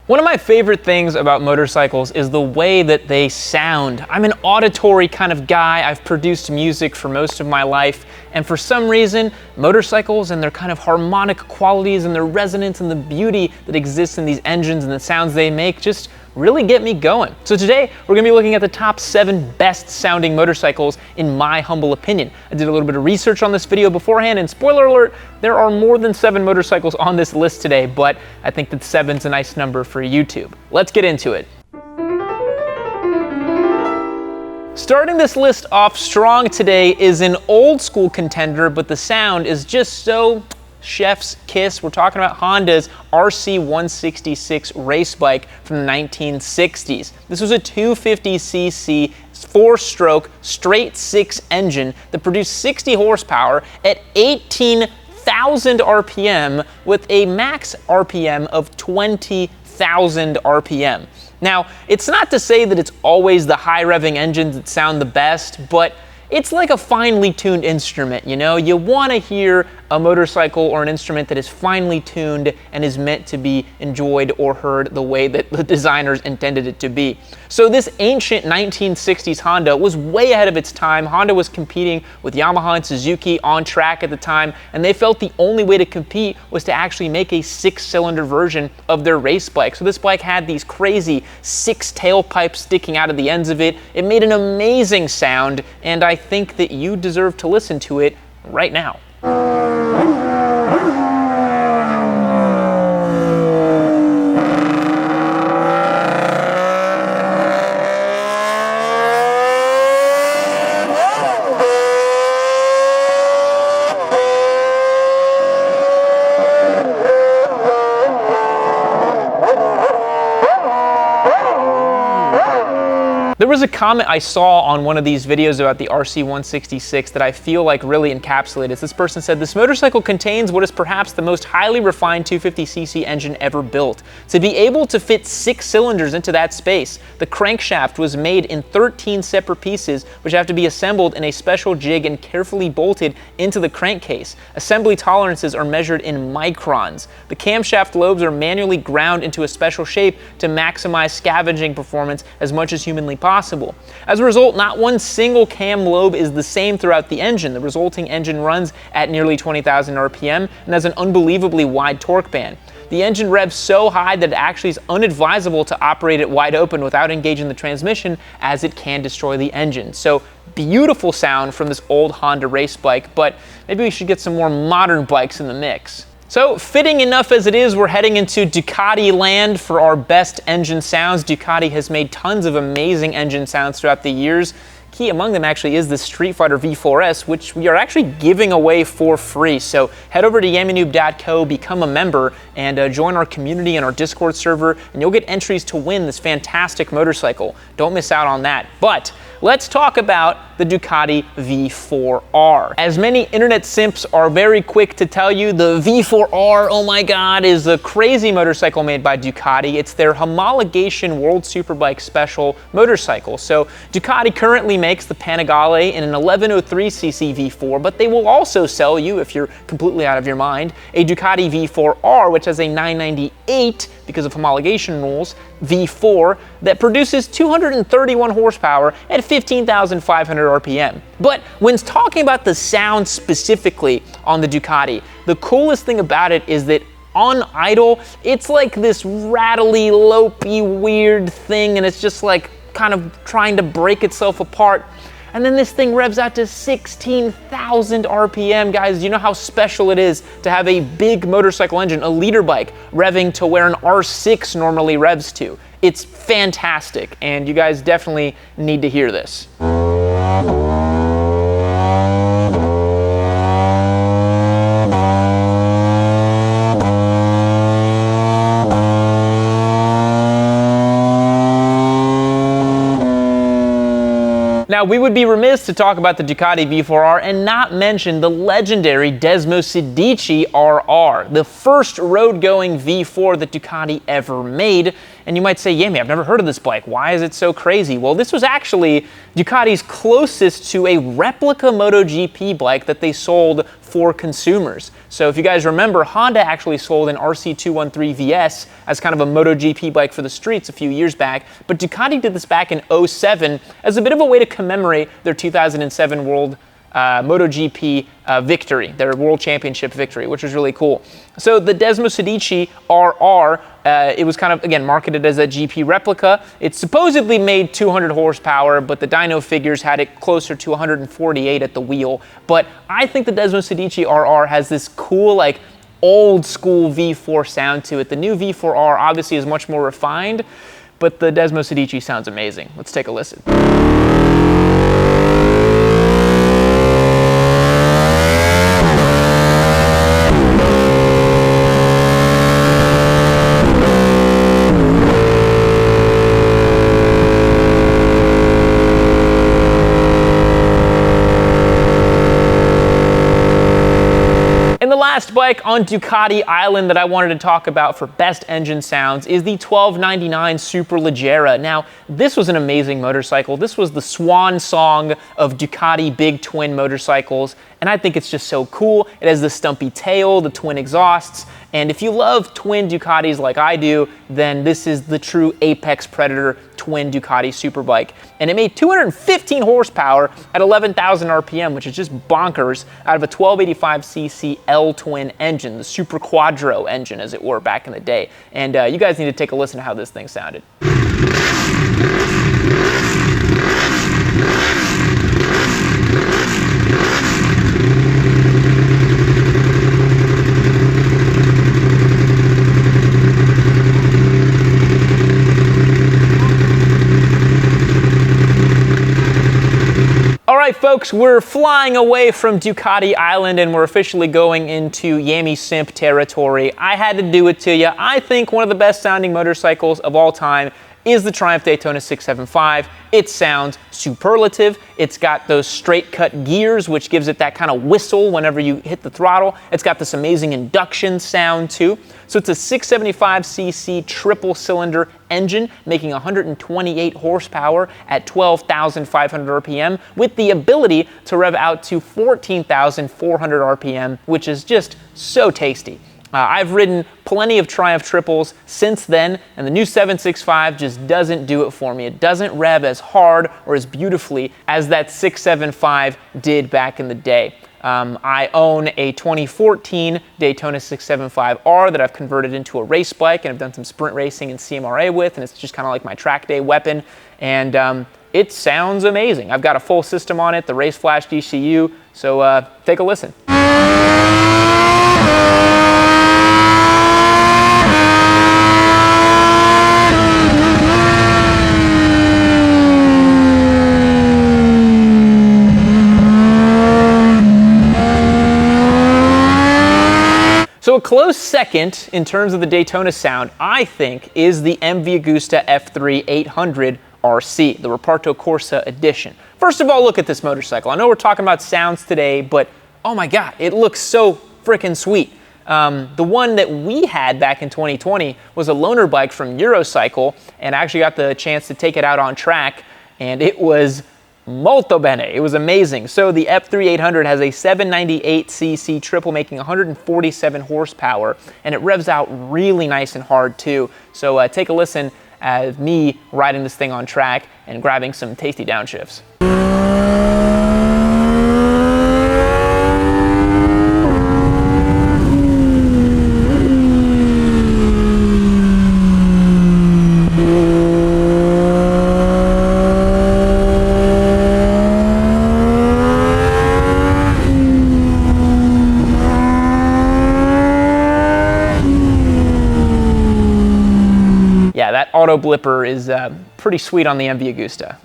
One of my favorite things about motorcycles is the way that they sound. I'm an auditory kind of guy. I've produced music for most of my life, and for some reason, motorcycles and their kind of harmonic qualities and their resonance and the beauty that exists in these engines and the sounds they make just really get me going. So today, we're gonna be looking at the top 7 best sounding motorcycles in my humble opinion. I did a little bit of research on this video beforehand, and spoiler alert, there are more than 7 motorcycles on this list today, but I think that 7's a nice number for YouTube. Let's get into it. Starting this list off strong today is an old school contender, but the sound is just so chef's kiss. We're talking about Honda's RC166 race bike from the 1960s. This was a 250cc 4-stroke straight 6 engine that produced 60 horsepower at 18,000 RPM with a max RPM of 20,000 RPM. Now, it's not to say that it's always the high revving engines that sound the best, but it's like a finely tuned instrument, you know? You want to hear a motorcycle or an instrument that is finely tuned and is meant to be enjoyed or heard the way that the designers intended it to be. So this ancient 1960s Honda was way ahead of its time. Honda was competing with Yamaha and Suzuki on track at the time, and they felt the only way to compete was to actually make a 6-cylinder version of their race bike. So this bike had these crazy 6 tailpipes sticking out of the ends of it. It made an amazing sound, and I think that you deserve to listen to it right now. There was a comment I saw on one of these videos about the RC166 that I feel like really encapsulates. This person said, "This motorcycle contains what is perhaps the most highly refined 250cc engine ever built. To be able to fit 6 cylinders into that space, the crankshaft was made in 13 separate pieces, which have to be assembled in a special jig and carefully bolted into the crankcase. Assembly tolerances are measured in microns. The camshaft lobes are manually ground into a special shape to maximize scavenging performance as much as humanly possible. As a result, not one single cam lobe is the same throughout the engine. The resulting engine runs at nearly 20,000 RPM and has an unbelievably wide torque band. The engine revs so high that it actually is unadvisable to operate it wide open without engaging the transmission, as it can destroy the engine." So beautiful sound from this old Honda race bike, but maybe we should get some more modern bikes in the mix. So fitting enough as it is, we're heading into Ducati land for our best engine sounds. Ducati has made tons of amazing engine sounds throughout the years. Key among them actually is the Street Fighter V4S, which we are actually giving away for free. So head over to yammynoob.co, become a member, and join our community and our Discord server, and you'll get entries to win this fantastic motorcycle. Don't miss out on that. But let's talk about the Ducati V4R. As many internet simps are very quick to tell you, the V4R, oh my god, is a crazy motorcycle made by Ducati. It's their homologation World Superbike Special motorcycle. So Ducati currently makes the Panigale in an 1103cc V4, but they will also sell you, if you're completely out of your mind, a Ducati V4R, which has a 998, because of homologation rules, V4 that produces 231 horsepower at 15,500 RPM. But when talking about the sound specifically on the Ducati, the coolest thing about it is that on idle, it's like this rattly, lopey, weird thing, and it's just like kind of trying to break itself apart. And then this thing revs out to 16,000 RPM. Guys, you know how special it is to have a big motorcycle engine, a liter bike, revving to where an R6 normally revs to. It's fantastic, and you guys definitely need to hear this. Now, we would be remiss to talk about the Ducati V4R and not mention the legendary Desmosedici RR, the first road-going V4 that Ducati ever made. And you might say, Yami, I've never heard of this bike. Why is it so crazy? Well, this was actually Ducati's closest to a replica MotoGP bike that they sold for consumers. So if you guys remember, Honda actually sold an RC213 VS as kind of a MotoGP bike for the streets a few years back, but Ducati did this back in 07 as a bit of a way to commemorate their 2007 World MotoGP victory, their World Championship victory, which was really cool. So the Desmosedici RR, it was kind of, again, marketed as a GP replica. It supposedly made 200 horsepower, but the dyno figures had it closer to 148 at the wheel. But I think the Desmosedici RR has this cool, like, old school V4 sound to it. The new V4R obviously is much more refined, but the Desmosedici sounds amazing. Let's take a listen. And the last bike on Ducati Island that I wanted to talk about for best engine sounds is the 1299 Superleggera. Now, this was an amazing motorcycle. This was the swan song of Ducati big twin motorcycles, and I think it's just so cool. It has the stumpy tail, the twin exhausts, and if you love twin Ducatis like I do, then this is the true apex predator twin Ducati superbike. And it made 215 horsepower at 11,000 RPM, which is just bonkers, out of a 1285cc L-twin engine, the Super Quadro engine, as it were, back in the day. And you guys need to take a listen to how this thing sounded. Alright folks, we're flying away from Ducati Island and we're officially going into Yami Simp territory. I had to do it to you. I think one of the best sounding motorcycles of all time is the Triumph Daytona 675. It sounds superlative. It's got those straight cut gears, which gives it that kind of whistle whenever you hit the throttle. It's got this amazing induction sound too. So it's a 675cc triple cylinder engine making 128 horsepower at 12,500 RPM with the ability to rev out to 14,400 RPM, which is just so tasty. I've ridden plenty of Triumph triples since then, and the new 765 just doesn't do it for me. It doesn't rev as hard or as beautifully as that 675 did back in the day. I own a 2014 Daytona 675R that I've converted into a race bike, and I've done some sprint racing and CMRA with, and it's just kind of like my track day weapon, and it sounds amazing. I've got a full system on it, the Race Flash DCU, so take a listen. So a close second in terms of the Daytona sound, I think, is the MV Agusta F3 800 RC, the Reparto Corsa edition. First of all, look at this motorcycle. I know we're talking about sounds today, but oh my God, it looks so freaking sweet. The one that we had back in 2020 was a loaner bike from Eurocycle, and I actually got the chance to take it out on track, and it was molto bene. It was amazing. So the F3 800 has a 798cc triple making 147 horsepower, and it revs out really nice and hard too. So take a listen at me riding this thing on track and grabbing some tasty downshifts. Yeah, that auto blipper is pretty sweet on the MV Agusta.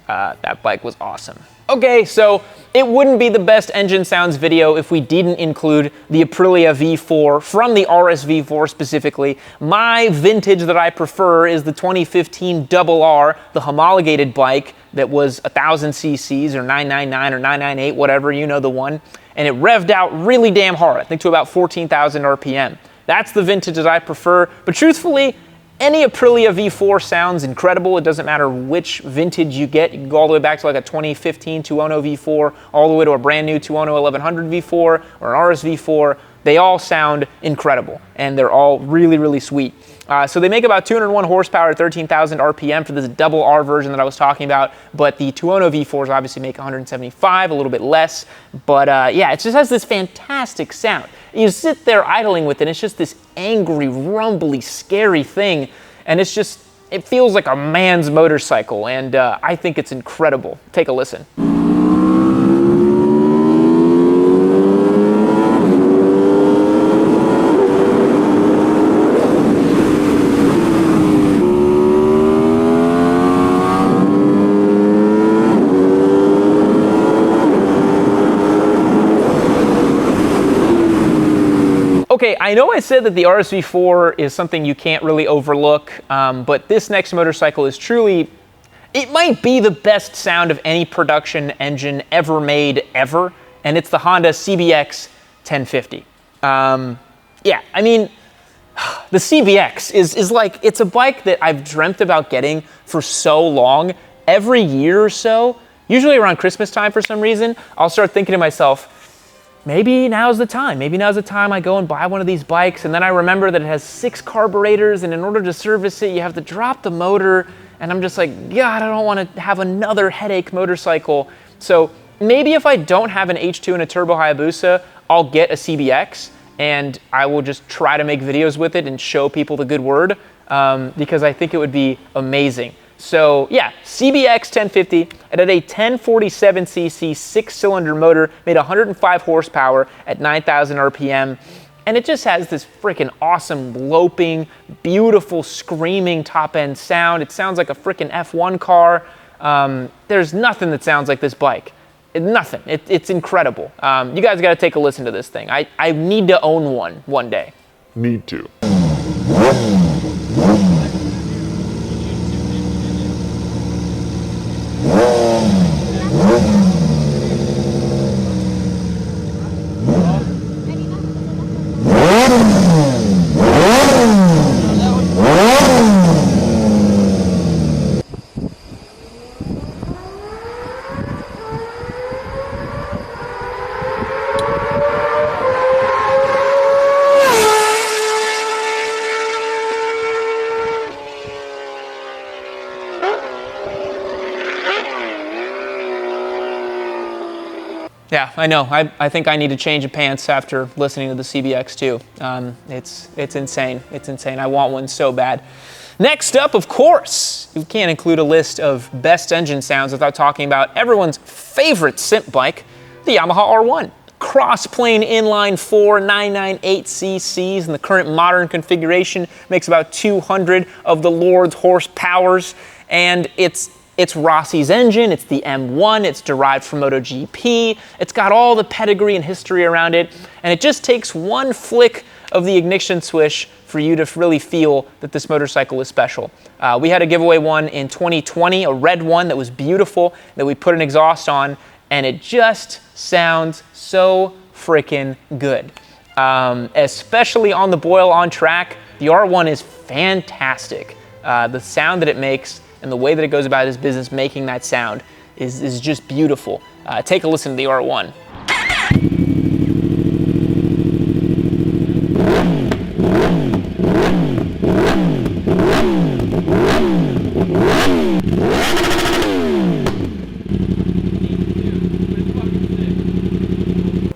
That bike was awesome. Okay, so it wouldn't be the best engine sounds video if we didn't include the Aprilia V4 from the RSV4 specifically. My vintage that I prefer is the 2015 RR, the homologated bike that was 1,000 cc's or 999 or 998, whatever, you know the one. And it revved out really damn hard, I think to about 14,000 RPM. That's the vintage that I prefer, but truthfully, Any Aprilia V4 sounds incredible. It doesn't matter which vintage you get. You can go all the way back to like a 2015 210 V4, all the way to a brand new 210 1100 V4 or an RSV4. They all sound incredible, and they're all really, really sweet. So they make about 201 horsepower at 13,000 RPM for this double R version that I was talking about, but the 210 V4s obviously make 175, a little bit less. But yeah, it just has this fantastic sound. You sit there idling with it, and it's just this angry, rumbly, scary thing, and it's just, it feels like a man's motorcycle, and I think it's incredible. Take a listen. Okay, I know I said that the RSV4 is something you can't really overlook, but this next motorcycle is truly, it might be the best sound of any production engine ever made, ever, and it's the Honda CBX 1050. Yeah, I mean, the CBX is like, it's a bike that I've dreamt about getting for so long. Every year or so, usually around Christmas time for some reason, I'll start thinking to myself, maybe now's the time. Maybe now's the time I go and buy one of these bikes, and then I remember that it has 6 carburetors, and in order to service it, you have to drop the motor, and I'm just like, God, I don't want to have another headache motorcycle. So maybe if I don't have an H2 and a Turbo Hayabusa, I'll get a CBX, and I will just try to make videos with it and show people the good word, because I think it would be amazing. So yeah, CBX 1050, it had a 1047cc 6-cylinder motor, made 105 horsepower at 9,000 RPM, and it just has this freaking awesome loping, beautiful, screaming top-end sound. It sounds like a freaking F1 car. There's nothing that sounds like this bike. Nothing. It's incredible. You guys got to take a listen to this thing. I need to own one day. Need to. Yeah, I know. I think I need to change of pants after listening to the CBX too. It's insane. It's insane. I want one so bad. Next up, of course, you can't include a list of best engine sounds without talking about everyone's favorite simp bike, the Yamaha R1. Cross-plane inline 4 998 cc's in the current modern configuration, makes about 200 of the Lord's horsepowers, and it's Rossi's engine, it's the M1, it's derived from MotoGP, it's got all the pedigree and history around it, and it just takes one flick of the ignition switch for you to really feel that this motorcycle is special. We had a giveaway one in 2020, a red one that was beautiful, that we put an exhaust on, and it just sounds so freaking good. Especially on the boil on track, the R1 is fantastic. The sound that it makes and the way that it goes about its business making that sound is just beautiful. Take a listen to the R1.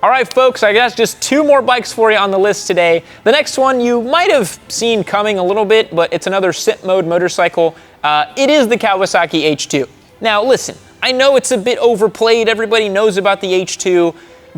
All right, folks, I guess just 2 more bikes for you on the list today. The next one you might have seen coming a little bit, but it's another simp mode motorcycle. It is the Kawasaki H2. Now, listen, I know it's a bit overplayed. Everybody knows about the H2,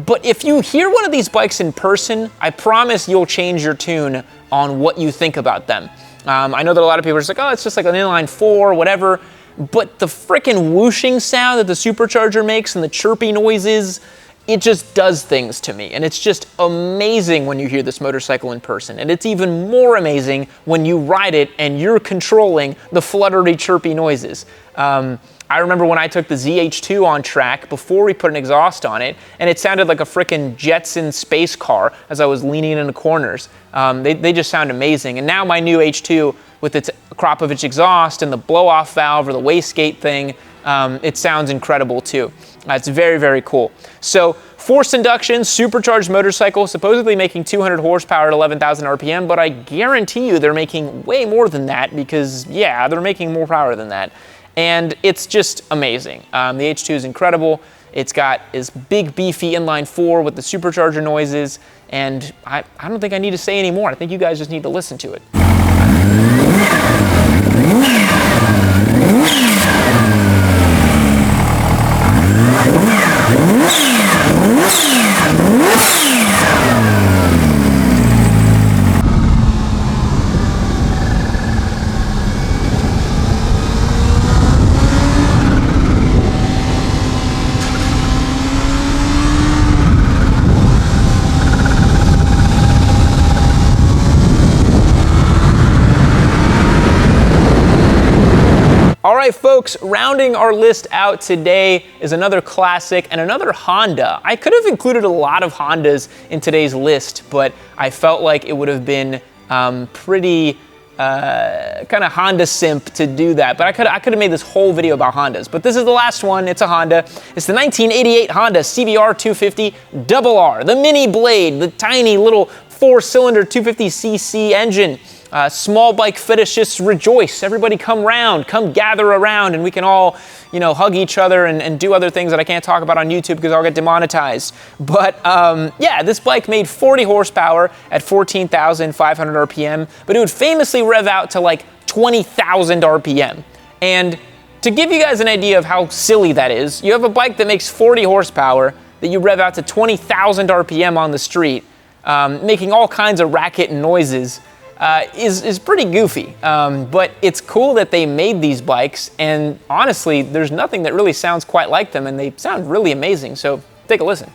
but if you hear one of these bikes in person, I promise you'll change your tune on what you think about them. I know that a lot of people are just like, oh, it's just like an inline 4, whatever. But the frickin' whooshing sound that the supercharger makes and the chirpy noises, it just does things to me, and it's just amazing when you hear this motorcycle in person, and it's even more amazing when you ride it and you're controlling the fluttery, chirpy noises. I remember when I took the ZH2 on track before we put an exhaust on it, and it sounded like a frickin' Jetson space car as I was leaning into corners. They just sound amazing, and now my new H2 with its Krapovich exhaust and the blow-off valve or the wastegate thing. It sounds incredible too. It's very, very cool. So forced induction, supercharged motorcycle, supposedly making 200 horsepower at 11,000 RPM, but I guarantee you they're making way more than that because, yeah, they're making more power than that. And it's just amazing. The H2 is incredible. It's got this big, beefy inline 4 with the supercharger noises, and I don't think I need to say any more. I think you guys just need to listen to it. All right, folks, rounding our list out today is another classic and another Honda. I could have included a lot of Hondas in today's list, but I felt like it would have been pretty kind of Honda simp to do that. But I could have made this whole video about Hondas. But this is the last one. It's a Honda. It's the 1988 Honda CBR 250 RR, the mini blade, the tiny little 4-cylinder 250cc engine. Small bike fetishists rejoice. Everybody come round, come gather around, and we can all, hug each other and do other things that I can't talk about on YouTube because I'll get demonetized. But yeah, this bike made 40 horsepower at 14,500 RPM, but it would famously rev out to like 20,000 RPM. And to give you guys an idea of how silly that is, you have a bike that makes 40 horsepower that you rev out to 20,000 RPM on the street, making all kinds of racket and noises. Is pretty goofy, but it's cool that they made these bikes, and honestly, there's nothing that really sounds quite like them, and they sound really amazing, so take a listen.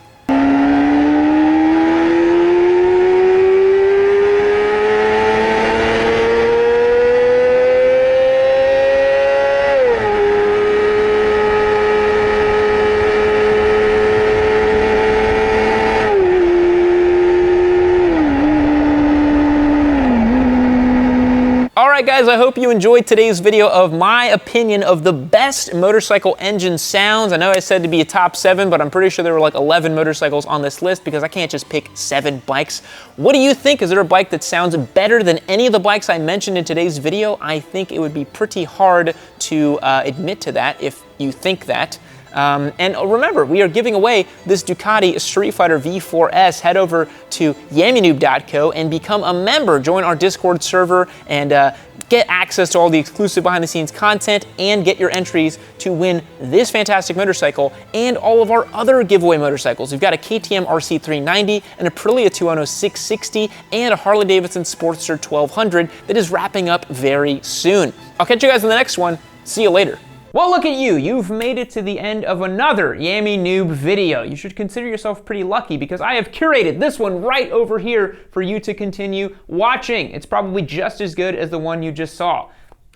Alright guys, I hope you enjoyed today's video of my opinion of the best motorcycle engine sounds. I know I said to be a top 7, but I'm pretty sure there were like 11 motorcycles on this list because I can't just pick 7 bikes. What do you think? Is there a bike that sounds better than any of the bikes I mentioned in today's video? I think it would be pretty hard to admit to that if you think that. And remember, we are giving away this Ducati Street Fighter V4S. Head over to yammynoob.co and become a member. Join our Discord server and get access to all the exclusive behind-the-scenes content and get your entries to win this fantastic motorcycle and all of our other giveaway motorcycles. We've got a KTM RC390, an Aprilia 660, and a Harley-Davidson Sportster 1200 that is wrapping up very soon. I'll catch you guys in the next one. See you later. Well, look at you. You've made it to the end of another Yammy Noob video. You should consider yourself pretty lucky because I have curated this one right over here for you to continue watching. It's probably just as good as the one you just saw.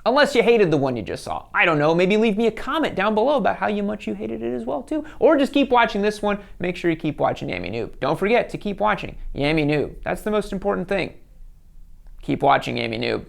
Unless you hated the one you just saw. I don't know, maybe leave me a comment down below about how much you hated it as well too. Or just keep watching this one. Make sure you keep watching Yammy Noob. Don't forget to keep watching Yammy Noob. That's the most important thing. Keep watching Yammy Noob.